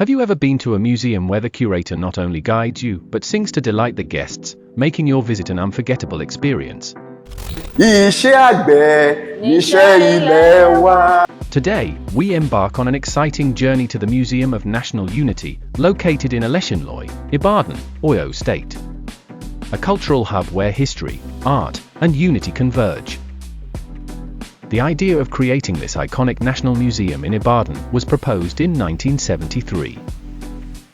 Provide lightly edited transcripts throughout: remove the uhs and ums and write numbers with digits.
Have you ever been to a museum where the curator not only guides you, but sings to delight the guests, making your visit an unforgettable experience? Iṣẹ́ àgbẹ̀ níṣẹ́ ilé wa. Today, we embark on an exciting journey to the Museum of National Unity, located in Oleshinloy, Ibadan, Oyo State. A cultural hub where history, art, and unity converge. The idea of creating this iconic national museum in Ibadan was proposed in 1973.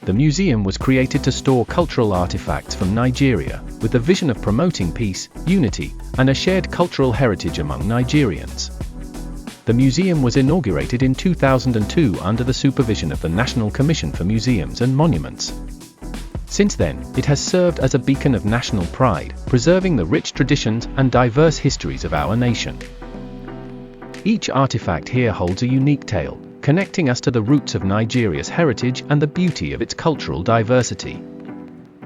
The museum was created to store cultural artifacts from Nigeria, with the vision of promoting peace, unity, and a shared cultural heritage among Nigerians. The museum was inaugurated in 2002 under the supervision of the National Commission for Museums and Monuments. Since then, it has served as a beacon of national pride, preserving the rich traditions and diverse histories of our nation. Each artifact here holds a unique tale, connecting us to the roots of Nigeria's heritage and the beauty of its cultural diversity.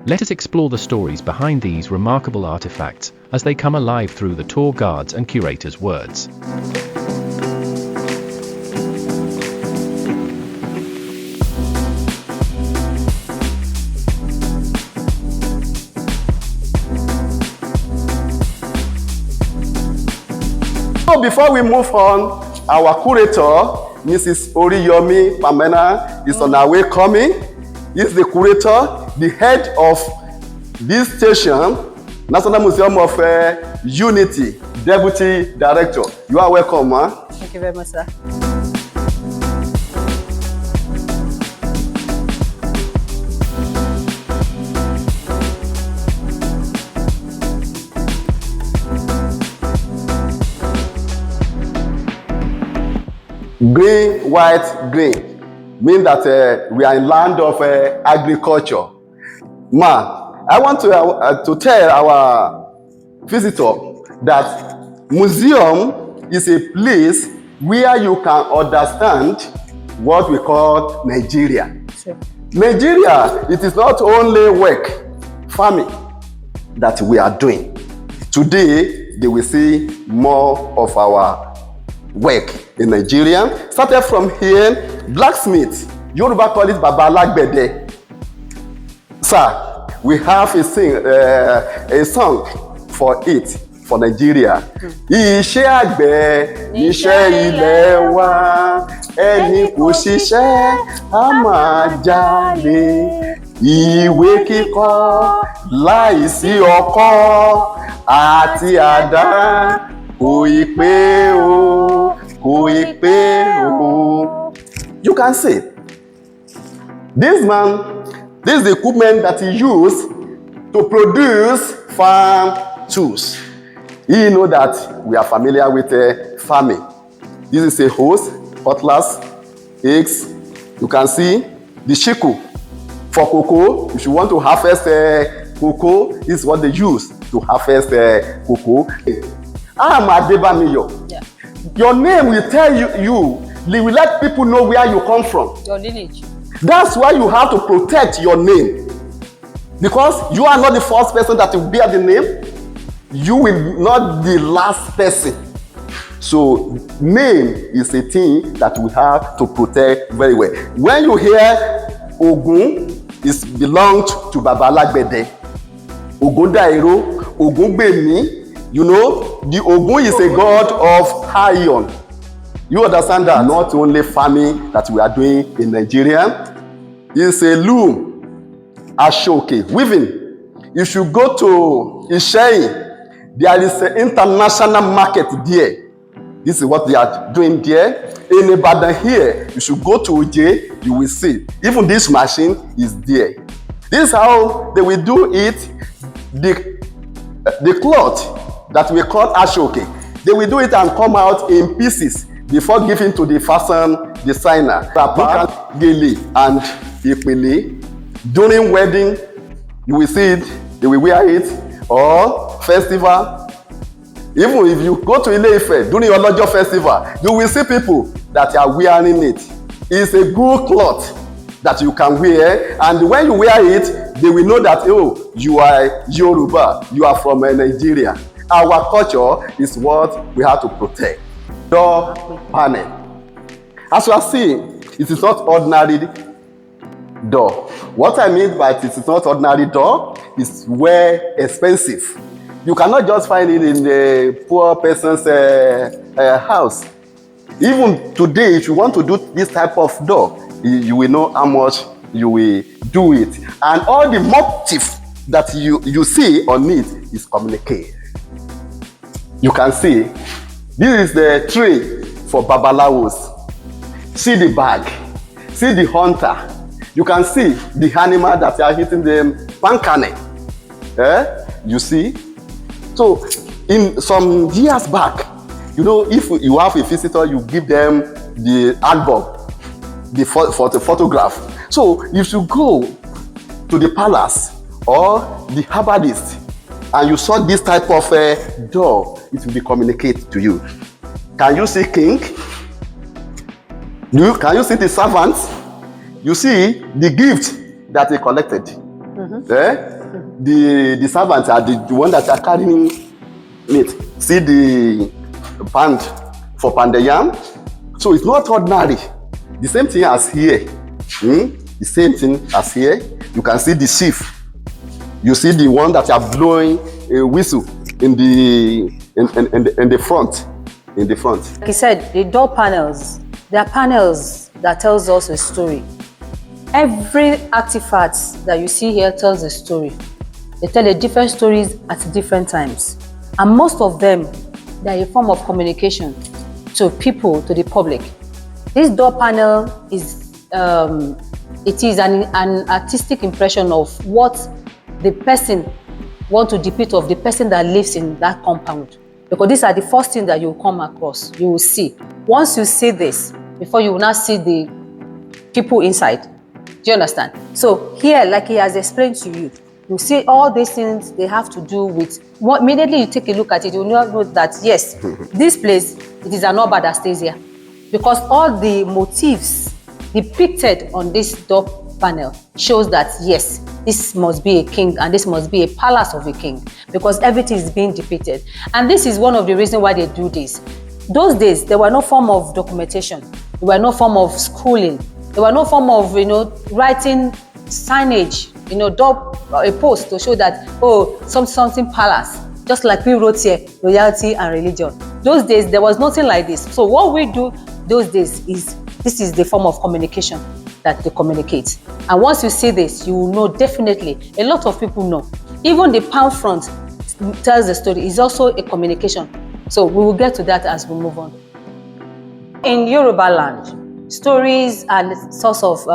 Let us explore the stories behind these remarkable artifacts as they come alive through the tour guides and curators' words. So before we move on, our curator, Mrs. Oriyomi Pamena, is on her way coming. He's the curator, the head of this station, National Museum of Unity, Deputy Director. You are welcome, ma. Thank you very much, sir. Green, white, green mean that we are in land of agriculture. Ma, I want to tell our visitor that museum is a place where you can understand what we call Nigeria. Sure. Nigeria, it is not only work, farming that we are doing. Today, they will see more of our work in Nigeria. Started from here, blacksmith. Yoruba call it Baba Alagbede. Sir, we have a song for it, for Nigeria. Iṣẹ́ àgbẹ̀ níṣẹ́ ilé wa, ẹni kò ṣiṣẹ́ á máa jalè. Ìwé kíkọ láìsí ọkọ́ àti àdá. You can see, this man, this is the equipment that he used to produce farm tools. He know that we are familiar with farming. This is a hose, cutlass, eggs. You can see the shiku for cocoa. If you want to harvest cocoa, this is what they use to harvest cocoa. I'm Adebamiyo. Yeah. Your name will tell you, will let people know where you come from. Your lineage. That's why you have to protect your name. Because you are not the first person that will bear the name. You will not be the last person. So name is a thing that we have to protect very well. When you hear Ogun, it belonged to Baba Alagbede. Ogundairo, Ogungbemi. You know, the Ogun is a god of iron. You understand that? Not only farming that we are doing in Nigeria. It's a loom, ashoke, weaving. If you go to Isheyin, there is an international market there. This is what they are doing there. In Ibadan here, you should go to Uje, you will see. Even this machine is there. This is how they will do it. The cloth that we call ashoke, they will do it and come out in pieces before giving to the fashion designer. Rapa, gele, and ipele. During wedding, you will see it, they will wear it, or festival. Even if you go to Ile-Ife during your Olojo festival, you will see people that are wearing it. It's a good cloth that you can wear, and when you wear it, they will know that, oh, you are Yoruba, you are from Nigeria. Our culture is what we have to protect. Door panel. As you are seeing, it is not ordinary door. What I mean by it is not ordinary door, it's well expensive. You cannot just find it in the poor person's house. Even today, if you want to do this type of door, you will know how much you will do it. And all the motif that you see on it is communicated. You can see, this is the tray for babalawos. See the bag, see the hunter. You can see the animal that you are hitting them, pankane. You see? So, in some years back, you know, if you have a visitor, you give them the album, for the photograph. So, if you go to the palace or the herbalist and you saw this type of door, it will be communicated to you. Can you see king? Can you see the servants? You see the gift that they collected. The servants are the one that are carrying it. See the band for pandayam. So it's not ordinary. The same thing as here. The same thing as here. You can see the chief. You see the one that are blowing a whistle in the front. In the front. Like he said, the door panels, they are panels that tells us a story. Every artifact that you see here tells a story. They tell the different stories at different times. And most of them, they are a form of communication to people, to the public. This door panel is, it is an artistic impression of what the person wants to depict of the person that lives in that compound. Because these are the first things that you will come across, you will see. Once you see this, before you will not see the people inside. Do you understand? So here, like he has explained to you, you see all these things they have to do with what immediately you take a look at it, you will know that yes, this place, it is an Oba that stays here. Because all the motifs depicted on this door panel shows that yes, this must be a king and this must be a palace of a king, because everything is being depicted. And this is one of the reasons why they do this. Those days, there were no form of documentation, there were no form of schooling, there were no form of, writing signage, a post to show that, oh, something palace. Just like we wrote here, royalty and religion. Those days, there was nothing like this. So what we do those days is, this is the form of communication that they communicate. And once you see this, you will know definitely, a lot of people know. Even the palm front tells the story, is also a communication. So we will get to that as we move on. In Yoruba land, stories are a source of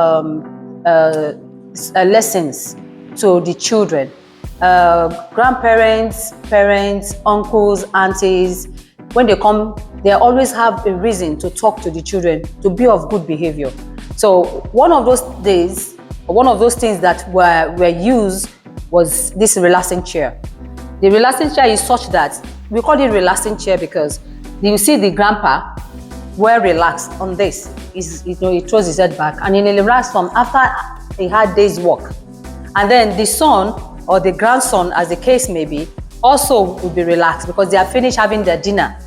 lessons to the children. Grandparents, parents, uncles, aunties, when they come, they always have a reason to talk to the children, to be of good behavior. So one of those days, one of those things that were used was this relaxing chair. The relaxing chair is such that, we call it relaxing chair because you see the grandpa well relaxed on this. He throws his head back and in a relaxed form after a hard day's work. And then the son or the grandson, as the case may be, also will be relaxed because they are finished having their dinner.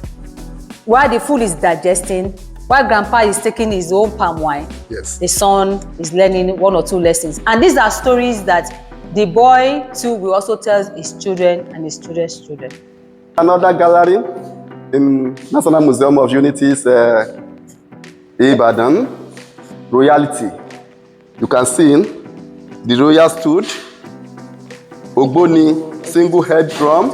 While the food is digesting, while grandpa is taking his own palm wine, yes, the son is learning one or two lessons. And these are stories that the boy too will also tell his children and his children's children. Another gallery in National Museum of Unity's Ibadan, royalty. You can see the royal stood, Ogboni single head drum,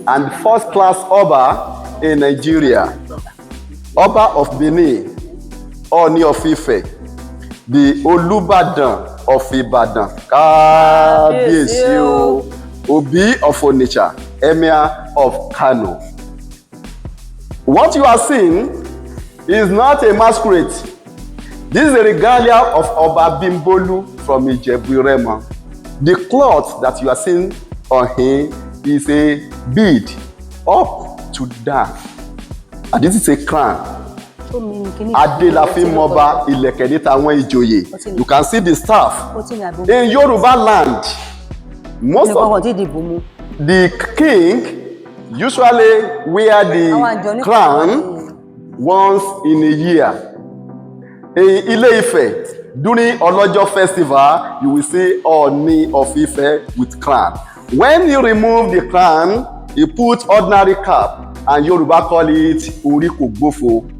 and first class Oba in Nigeria. Oba of Benin, Oni of Ife, the Olubadan of Ibadan, Kábíyèsí o, Obi of Onitsha, Emir of Kano. What you are seeing is not a masquerade. This is a regalia of Oba Bimbolu from Ijebu-Rema. The cloth that you are seeing on him is a bead up to down. And this is a crown. Adelafi Moba Ilekeni Tawon Ijoye. You can see the staff. In Yoruba land, most of the king usually wear the crown once in a year. In Ile-Ife, During Olojo festival, you will see Ooni of Ife with crown. When you remove the crown, you put ordinary cap, and Yoruba call it Ori Kogbofo.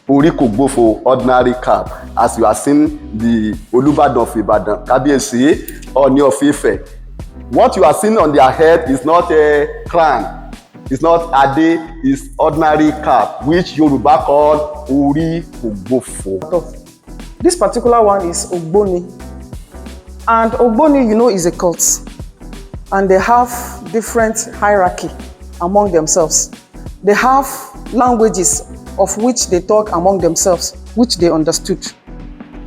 Ori Kogbofo, ordinary cap. As you are seeing the Olubadan of Ibadan, Kabiyesi, Ooni of Ife. What you are seeing on their head is not a crown. It's not Ade, it's ordinary cap, which Yoruba call Ori Kogbofo. This particular one is Ogboni. And Ogboni, you know, is a cult. And they have different hierarchy among themselves. They have languages of which they talk among themselves, which they understood.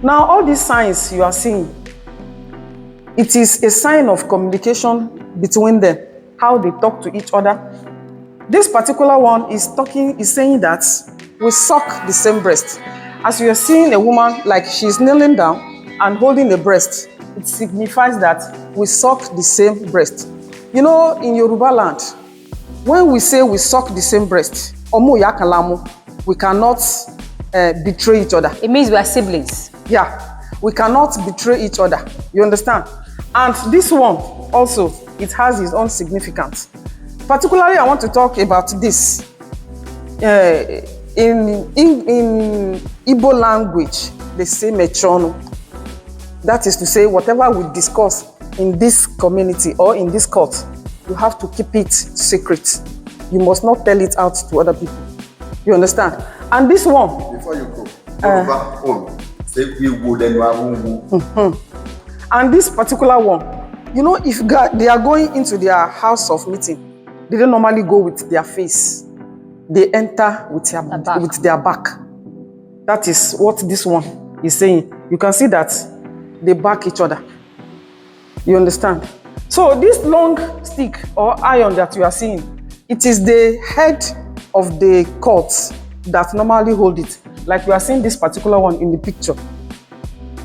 Now, all these signs you are seeing, it is a sign of communication between them, how they talk to each other. This particular one is saying that we suck the same breast. As you are seeing a woman, like she's kneeling down and holding a breast, it signifies that we suck the same breast. You know, in Yoruba land, when we say we suck the same breast, omo ya kalamu, we cannot betray each other. It means we are siblings. Yeah, we cannot betray each other. You understand? And this one also, it has its own significance. Particularly, I want to talk about this. In Igbo language, they say mechono. That is to say, whatever we discuss in this community or in this court, you have to keep it secret. You must not tell it out to other people. You understand? And this one. Before you go, say and this particular one, you know, if they are going into their house of meeting, they don't normally go with their face. They enter with their back. That is what this one is saying. You can see that they back each other. You understand? So this long stick or iron that you are seeing, it is the head of the court that normally hold it. Like you are seeing this particular one in the picture.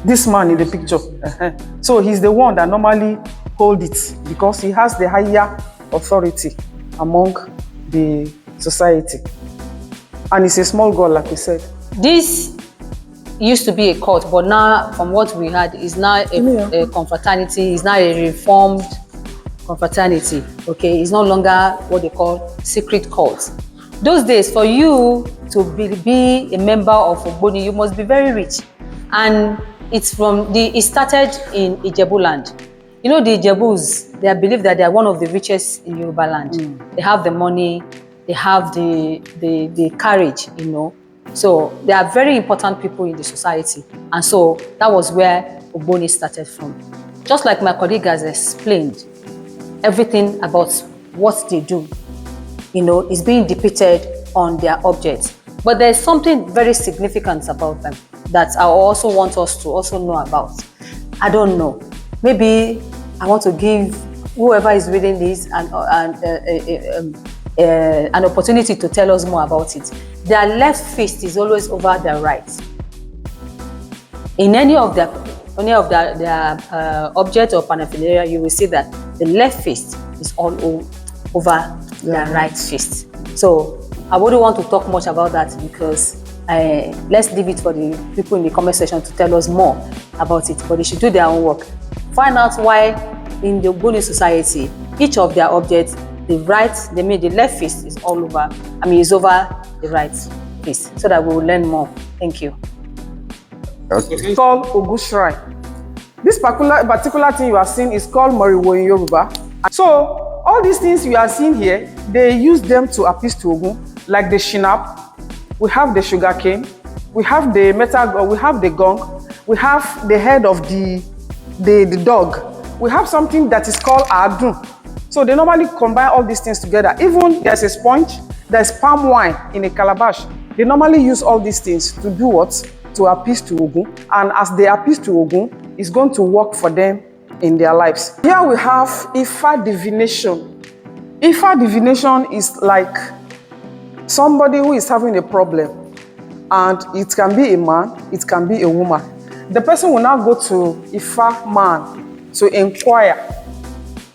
This man in the picture. So he's the one that normally hold it because he has the higher authority among the society. And it's a small god, like we said. This used to be a cult, but now, from what we had, is now a confraternity. It's now a reformed confraternity. Okay, it's no longer what they call secret cult. Those days, for you to be a member of Ogboni, you must be very rich, and it started in Ijebu land. You know, the Ijebus, they believe that they are one of the richest in Yoruba land. They have the money, they have the courage, you know. So they are very important people in the society. And so that was where Ogboni started from. Just like my colleague has explained, everything about what they do, you know, is being depicted on their objects. But there's something very significant about them that I also want us to also know about. I don't know. Maybe I want to give whoever is reading this an opportunity to tell us more about it. Their left fist is always over their right. In any of their object or paraphernalia, you will see that the left fist is all over their right fist. So I wouldn't want to talk much about that because let's leave it for the people in the comment section to tell us more about it. But they should do their own work. Find out why in the Ogboni society, each of their objects, the left fist is all over, is over the right fist, so that we will learn more. Thank you. Okay. It's called Ogun Shrine. This particular thing you are seeing is called Moriwo in Yoruba. So all these things you are seeing here, they use them to appease to Ogun, like the shinap, we have the sugarcane, we have the metal, we have the gong, we have the head of the dog, we have something that is called adun. So they normally combine all these things together. Even there's a sponge, there's palm wine in a calabash. They normally use all these things to do what? To appease to Ogun. And as they appease to Ogun, it's going to work for them in their lives. Here we have Ifa divination. Ifa divination is like somebody who is having a problem. And it can be a man, it can be a woman. The person will now go to Ifa man to inquire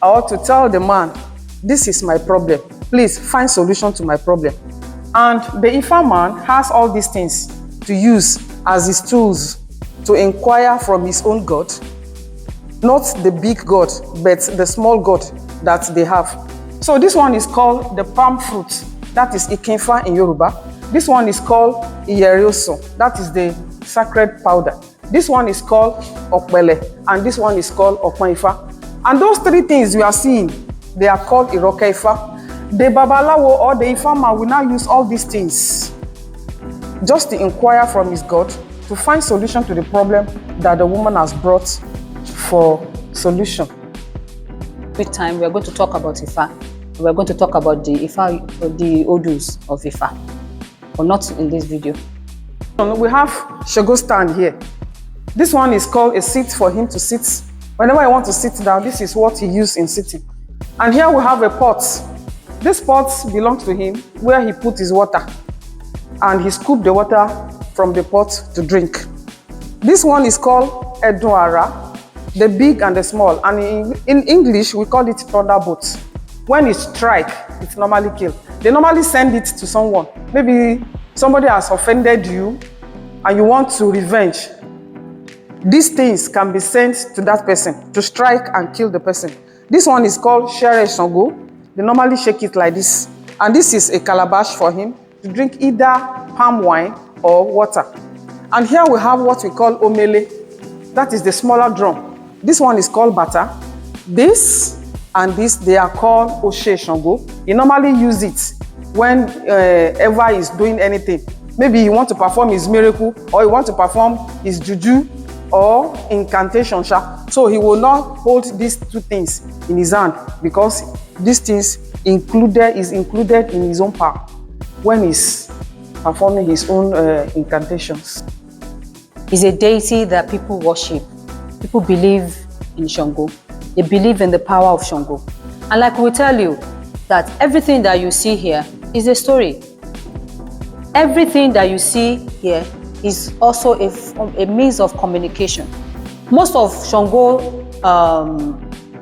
or to tell the man, this is my problem. Please find solution to my problem. And the Ifa man has all these things to use as his tools to inquire from his own God, not the big God, but the small God that they have. So this one is called the palm fruit, that is ikinfa in Yoruba. This one is called iyerioso, that is the sacred powder. This one is called okpele, and this one is called okmaifa. And those three things you are seeing, they are called irokaifa. The babalawo or the ifama will now use all these things just to inquire from his God to find solution to the problem that the woman has brought for solution. With time, we are going to talk about Ifa. We are going to talk about the Ifa, the Odus of Ifa, but not in this video. We have Shogo stand here. This one is called a seat for him to sit. Whenever I want to sit down, this is what he used in sitting. And here we have a pot. This pot belongs to him, where he put his water. And he scooped the water from the pot to drink. This one is called Eduara, the big and the small. And in English, we call it thunderbolt. When it strikes, it's normally killed. They normally send it to someone. Maybe somebody has offended you and you want to revenge. These things can be sent to that person to strike and kill the person. This one is called Shere Songo. They normally shake it like this. And this is a calabash for him to drink either palm wine or water. And here we have what we call omele. That is the smaller drum. This one is called bata. This and this, they are called Oshe Shango. You normally use it whenever he's doing anything. Maybe you want to perform his miracle, or you want to perform his juju or incantation. So he will not hold these two things in his hand, because these things is included in his own power when he's performing his own incantations. He's a deity that people worship. People believe in Shango. They believe in the power of Shango. And like we tell you, that everything that you see here is a story. Everything that you see here is also a means of communication. Most of Shango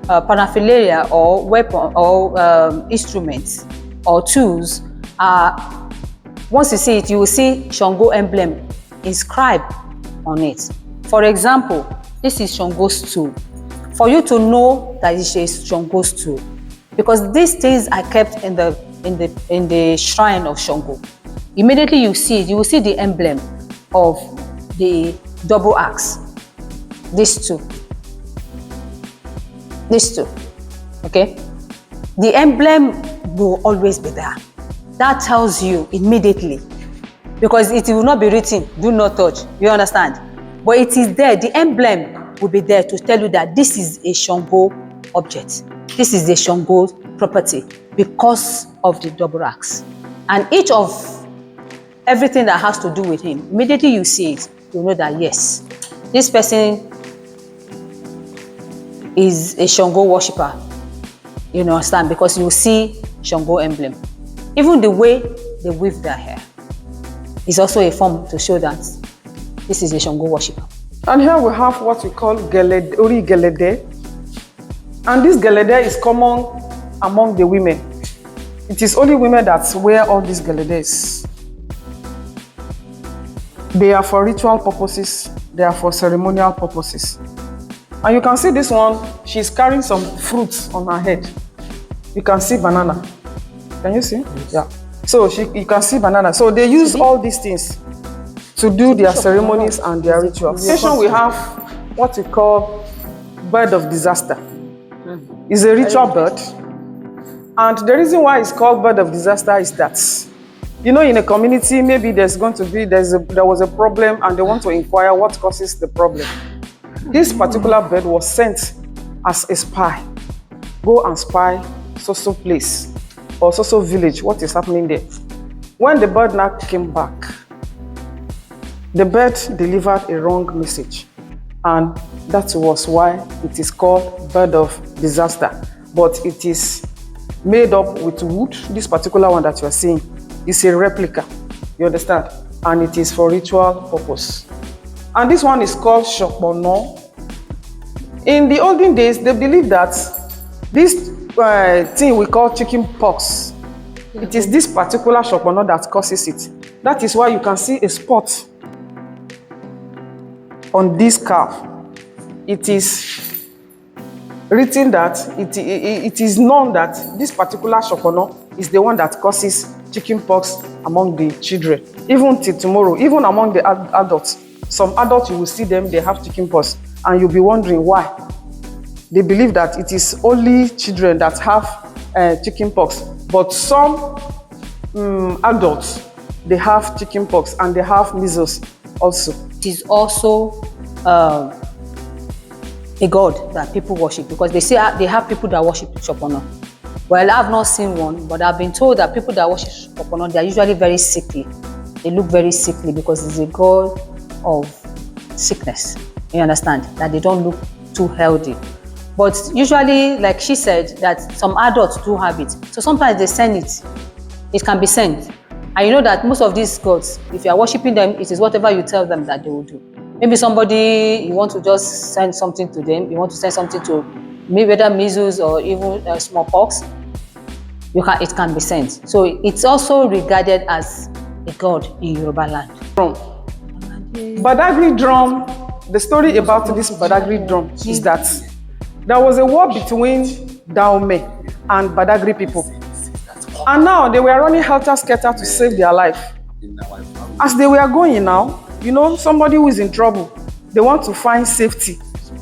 paraphernalia or weapon or instruments or tools are, once you see it, you will see Shango emblem inscribed on it. For example, this is Shango's tool. For you to know that it is Shango's tool, because these things are kept in the shrine of Shango. Immediately you see it, you will see the emblem of the double axe. These two. Okay? The emblem will always be there. That tells you immediately, because it will not be written, do not touch. You understand? But it is there. The emblem will be there to tell you that this is a Shango object. This is the Shango property because of the double axe. And each of everything that has to do with him, immediately you see it, you know that yes, this person is a Shango worshipper. You understand? Because you see Shango emblem. Even the way they weave their hair is also a form to show that this is a Shango worshipper. And here we have what we call Ori Gelede. And this Gelede is common among the women. It is only women that wear all these Geledes. They are for ritual purposes, they are for ceremonial purposes. And you can see this one, she's carrying some fruits on her head. You can see banana. Can you see? Yes. Yeah. So you can see banana. So they use all these things to do their ceremonies and their rituals. We have what we call bird of disaster. It's a ritual bird. And the reason why it's called bird of disaster is that, you know, in a community, maybe there was a problem and they want to inquire what causes the problem. This particular bird was sent as a spy. Go and spy so place or so village, what is happening there. When the bird now came back, the bird delivered a wrong message, and that was why it is called bird of disaster. But it is made up with wood. This particular one that you are seeing is a replica, you understand? And it is for ritual purpose. And this one is called Shokbono. In the olden days, they believed that this thing we call chicken pox, it is this particular Shokbono that causes it. That is why you can see a spot on this calf, it is written that it is known that this particular shokono is the one that causes chicken pox among the children. Even till tomorrow, even among the adults, some adults you will see them, they have chicken pox, and you'll be wondering why. They believe that it is only children that have chicken pox, but some adults, they have chicken pox and they have measles also. It is also a god that people worship, because they say they have people that worship Shokono. Well, I've not seen one, but I've been told that people that worship Shokono, they are usually very sickly. They look very sickly because it's a god of sickness. You understand? That they don't look too healthy. But usually, like she said, that some adults do have it. So sometimes they send it. It can be sent. And you know that most of these gods, if you are worshiping them, it is whatever you tell them that they will do. Maybe somebody, you want to just send something to them, you want to send something to maybe whether measles or even smallpox, it can be sent. So it's also regarded as a god in Yoruba land. Badagry drum, the story about this Badagry drum is that there was a war between Dahomey and Badagry people. And now they were running helter-skelter to save their life. As they were going now, you know, somebody who is in trouble, they want to find safety.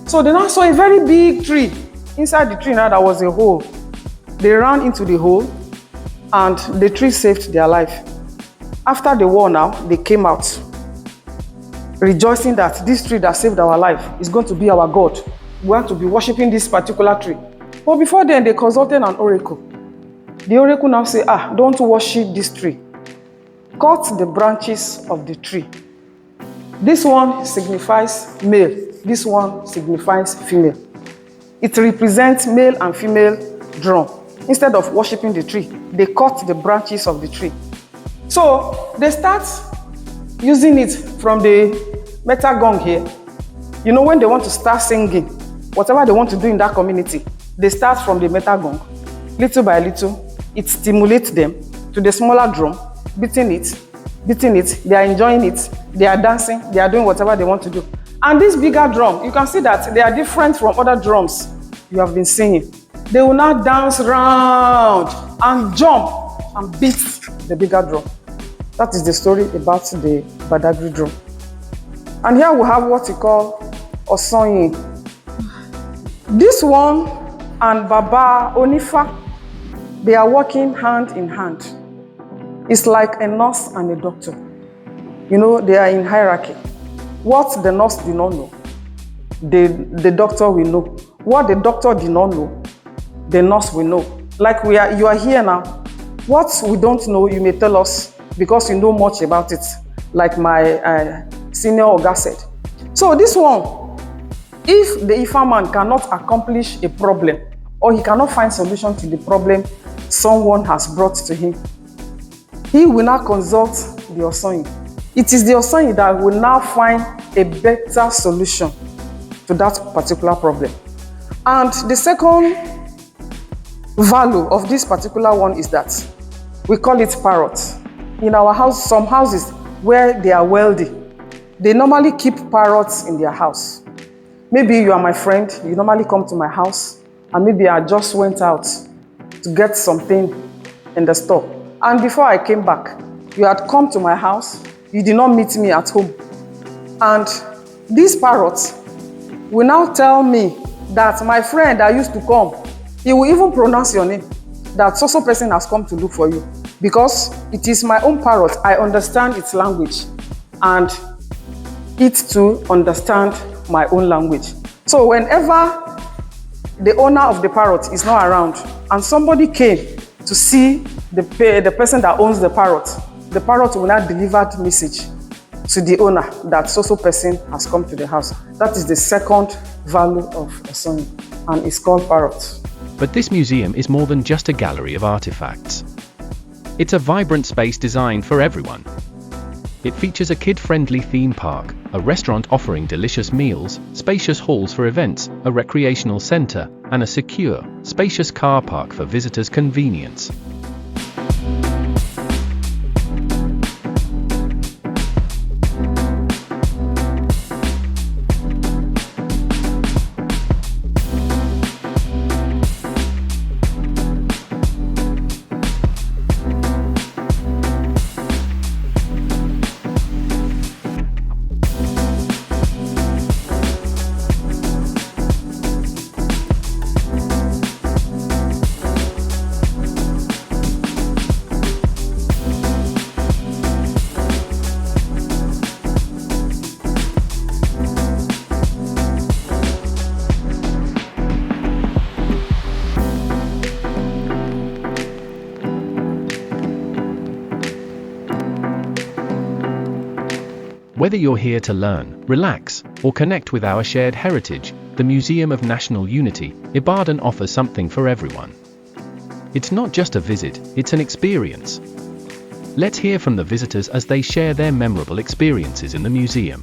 So they now saw a very big tree. Inside the tree now there was a hole. They ran into the hole and the tree saved their life. After the war now, they came out, rejoicing that this tree that saved our life is going to be our God. We want to be worshiping this particular tree. But before then, they consulted an oracle. The oracle now say, don't worship this tree. Cut the branches of the tree. This one signifies male. This one signifies female. It represents male and female drum. Instead of worshiping the tree, they cut the branches of the tree. So they start using it from the metal gong here. You know, when they want to start singing, whatever they want to do in that community, they start from the metal gong. Little by little, it stimulates them to the smaller drum, beating it. They are enjoying it. They are dancing. They are doing whatever they want to do. And this bigger drum, you can see that they are different from other drums you have been singing. They will now dance round and jump and beat the bigger drum. That is the story about the Badagry drum. And here we have what we call Osonyin. This one and Baba Onifa, they are working hand in hand. It's like a nurse and a doctor. You know, they are in hierarchy. What the nurse did not know, the doctor will know. What the doctor did not know, the nurse will know. Like you are here now. What we don't know, you may tell us because you know much about it. Like my senior Oga said. So this one, if the Ifa man cannot accomplish a problem or he cannot find solution to the problem someone has brought to him, he will now consult the Osonyin. It is the Osonyin that will now find a better solution to that particular problem. And the second value of this particular one is that we call it parrot. In our house, some houses where they are wealthy, they normally keep parrots in their house. Maybe you are my friend, you normally come to my house, and maybe I just went out to get something in the store. And before I came back, you had come to my house, you did not meet me at home. And these parrots will now tell me that my friend that used to come, he will even pronounce your name, that so person has come to look for you. Because it is my own parrot, I understand its language, and it too understand my own language. So whenever the owner of the parrot is not around, and somebody came to see the person that owns the parrot will now deliver the message to the owner that so person has come to the house. That is the second value of a song, and it's called parrot. But this museum is more than just a gallery of artifacts. It's a vibrant space designed for everyone. It features a kid-friendly theme park, a restaurant offering delicious meals, spacious halls for events, a recreational center, and a secure, spacious car park for visitors' convenience. Whether you're here to learn, relax, or connect with our shared heritage, the Museum of National Unity, Ibadan offers something for everyone. It's not just a visit, it's an experience. Let's hear from the visitors as they share their memorable experiences in the museum.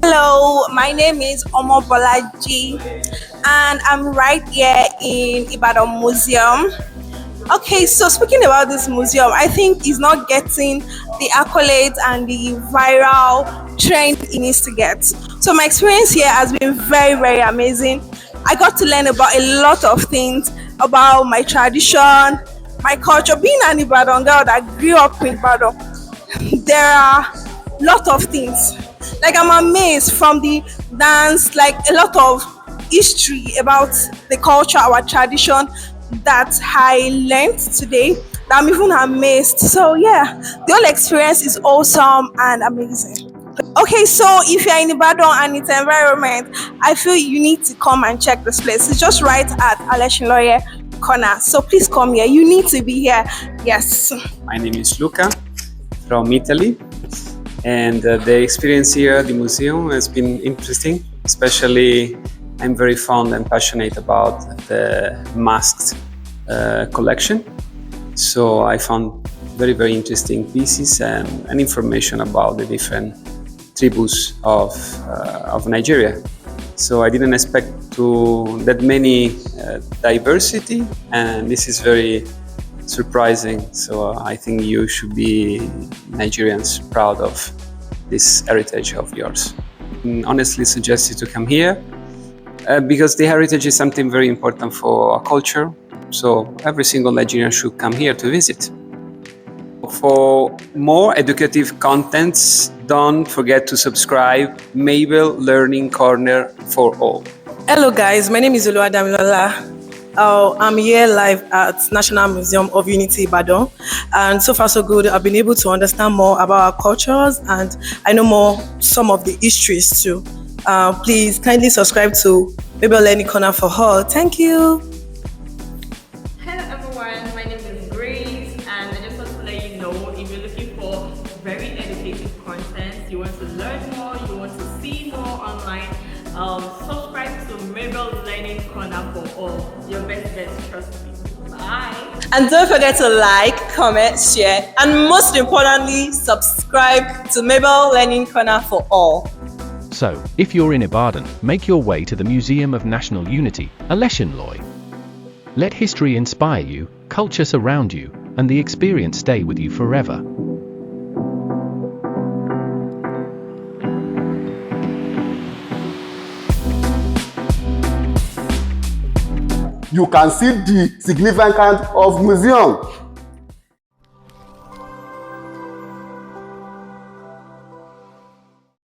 Hello, my name is Omo Bolaji and I'm right here in Ibadan Museum. Okay, so speaking about this museum, I think it's not getting the accolades and the viral trend it needs to get. So my experience here has been very, very amazing. I got to learn about a lot of things about my tradition, my culture. Being an Ibadan girl that grew up in Ibadan, there are a lot of things. Like I'm amazed from the dance, like a lot of history about the culture, our tradition that I learned today. I'm even amazed. So yeah, the whole experience is awesome and amazing. Okay, so if you're in Ibadan and its environment, I feel you need to come and check this place. It's just right at Aleshinloye corner. So please come here. You need to be here. Yes. My name is Luca from Italy, and the experience here at the museum has been interesting. Especially, I'm very fond and passionate about the masked collection. So I found very, very interesting pieces and information about the different tribus of Nigeria. So I didn't expect that many diversity, and this is very surprising. So I think you should be Nigerians proud of this heritage of yours. I honestly suggest you to come here because the heritage is something very important for our culture. So every single Nigerian should come here to visit. For more educative contents, don't forget to subscribe Mabel Learning Corner for all. Hello guys, my name is Oluwadamilola. I'm here live at National Museum of Unity Ibadan, and so far so good. I've been able to understand more about our cultures and I know more some of the histories too. Please kindly subscribe to Mabel Learning Corner for all. Thank you. Hello everyone, my name is Grace and I just want to let you know if you're looking for very educative content, you want to learn more, you want to see more online, subscribe to Mabel Learning Corner for all. Your best bet, trust me. Bye. And don't forget to like, comment, share, and most importantly, subscribe to Mabel Learning Corner for all. So, if you're in Ibadan, make your way to the Museum of National Unity, Aleshinloye. Let history inspire you, culture surround you, and the experience stay with you forever. You can see the significance of museum.